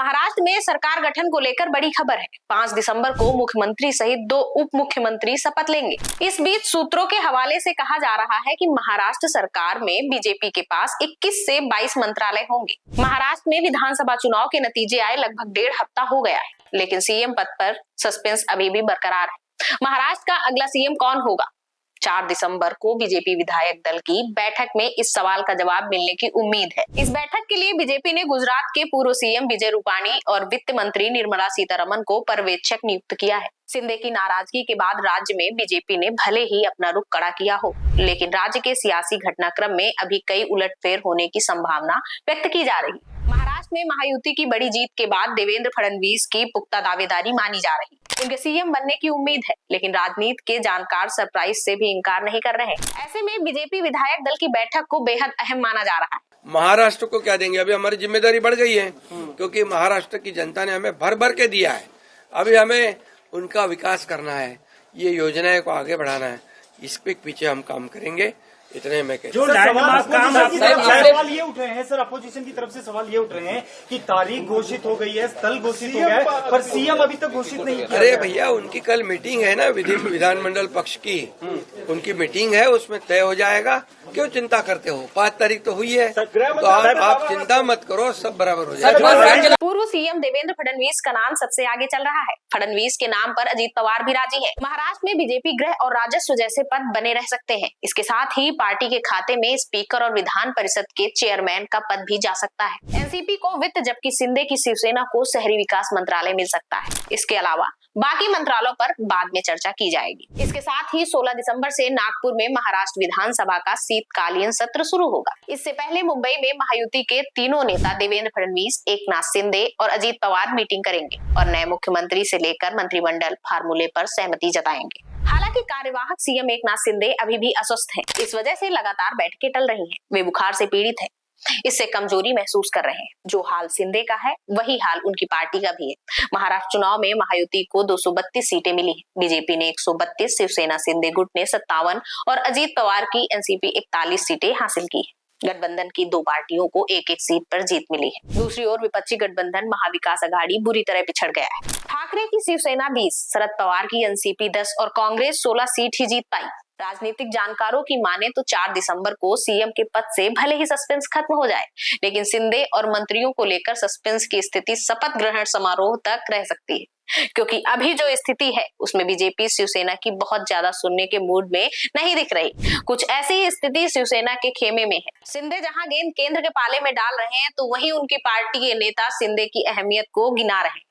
महाराष्ट्र में सरकार गठन को लेकर बड़ी खबर है। 5 दिसंबर को मुख्यमंत्री सहित 2 उप मुख्यमंत्री शपथ लेंगे। इस बीच सूत्रों के हवाले से कहा जा रहा है कि महाराष्ट्र सरकार में बीजेपी के पास 21 से 22 मंत्रालय होंगे। महाराष्ट्र में विधानसभा चुनाव के नतीजे आए लगभग 1.5 हफ्ता हो गया है, लेकिन सीएम पद पर सस्पेंस अभी भी बरकरार है। महाराष्ट्र का अगला सीएम कौन होगा? 4 दिसंबर को बीजेपी विधायक दल की बैठक में इस सवाल का जवाब मिलने की उम्मीद है। इस बैठक के लिए बीजेपी ने गुजरात के पूर्व सीएम विजय रूपाणी और वित्त मंत्री निर्मला सीतारमण को पर्यवेक्षक नियुक्त किया है। शिंदे की नाराजगी के बाद राज्य में बीजेपी ने भले ही अपना रुख कड़ा किया हो, लेकिन राज्य के सियासी घटनाक्रम में अभी कई उलटफेर होने की संभावना व्यक्त की जा रही। महाराष्ट्र में महायुति की बड़ी जीत के बाद देवेंद्र फडणवीस की पुख्ता दावेदारी मानी जा रही। उनके सीएम बनने की उम्मीद है, लेकिन राजनीति के जानकार सरप्राइज से भी इनकार नहीं कर रहे। ऐसे में बीजेपी विधायक दल की बैठक को बेहद अहम माना जा रहा है। महाराष्ट्र को क्या देंगे? अभी हमारी जिम्मेदारी बढ़ गई है, क्योंकि महाराष्ट्र की जनता ने हमें भर भर के दिया है। अभी हमें उनका विकास करना है, ये योजनाएं को आगे बढ़ाना है, इस पे पीछे हम काम करेंगे। इतने में जो सवाल ये उठ रहे हैं सर, अपोजिशन की तरफ से सवाल ये उठ रहे हैं कि तारीख घोषित हो गई है, स्थल घोषित हो गया है, पर सीएम अभी तक घोषित नहीं किया। अरे भैया, उनकी कल मीटिंग है ना, विधानमंडल पक्ष की उनकी मीटिंग है, उसमें तय हो जाएगा। क्यों चिंता करते हो? 5 तारीख तो हुई है, तो आप चिंता मत करो, सब बराबर हो जाएगा। पूर्व सीएम देवेंद्र फडणवीस का नाम सबसे आगे चल रहा है। फडणवीस के नाम पर अजीत पवार भी राजी है। महाराष्ट्र में बीजेपी गृह और राजस्व जैसे पद बने रह सकते हैं। इसके साथ ही पार्टी के खाते में स्पीकर और विधान परिषद के चेयरमैन का पद भी जा सकता है। एनसीपी को वित्त, जबकि शिंदे की शिवसेना को शहरी विकास मंत्रालय मिल सकता है। इसके अलावा बाकी मंत्रालयों पर बाद में चर्चा की जाएगी। इसके साथ ही 16 दिसंबर से नागपुर में महाराष्ट्र विधानसभा का शीतकालीन सत्र शुरू होगा। इससे पहले मुंबई में महायुति के तीनों नेता देवेंद्र फडणवीस, एकनाथ शिंदे और अजीत पवार मीटिंग करेंगे और नए मुख्यमंत्री से लेकर मंत्रिमंडल फार्मूले पर सहमति जताएंगे। हालांकि कार्यवाहक सीएम एकनाथ शिंदे अभी भी अस्वस्थ हैं। इस वजह से लगातार बैठकें टल रही हैं। वे बुखार से पीड़ित हैं, इससे कमजोरी महसूस कर रहे हैं। जो हाल शिंदे का है, वही हाल उनकी पार्टी का भी है। महाराष्ट्र चुनाव में महायुति को 232 सीटें मिली हैं। बीजेपी ने 132, शिवसेना शिंदे गुट ने 57 और अजीत पवार की एनसीपी 41 सीटें हासिल की है। गठबंधन की 2 पार्टियों को 1-1 सीट पर जीत मिली है। दूसरी ओर विपक्षी गठबंधन महाविकास अघाड़ी बुरी तरह पिछड़ गया है। ठाकरे की शिवसेना 20, शरद पवार की एनसीपी 10 और कांग्रेस 16 सीट ही जीत पाई। राजनीतिक जानकारों की माने तो 4 दिसंबर को सीएम के पद से भले ही सस्पेंस खत्म हो जाए, लेकिन शिंदे और मंत्रियों को लेकर सस्पेंस की स्थिति शपथ ग्रहण समारोह तक रह सकती है, क्योंकि अभी जो स्थिति है उसमें बीजेपी शिवसेना की बहुत ज्यादा सुनने के मूड में नहीं दिख रही। कुछ ऐसी स्थिति शिवसेना के खेमे में है। शिंदे जहां गेंद केंद्र के पाले में डाल रहे हैं, तो वहीं उनकी पार्टी के नेता शिंदे की अहमियत को गिना रहे हैं।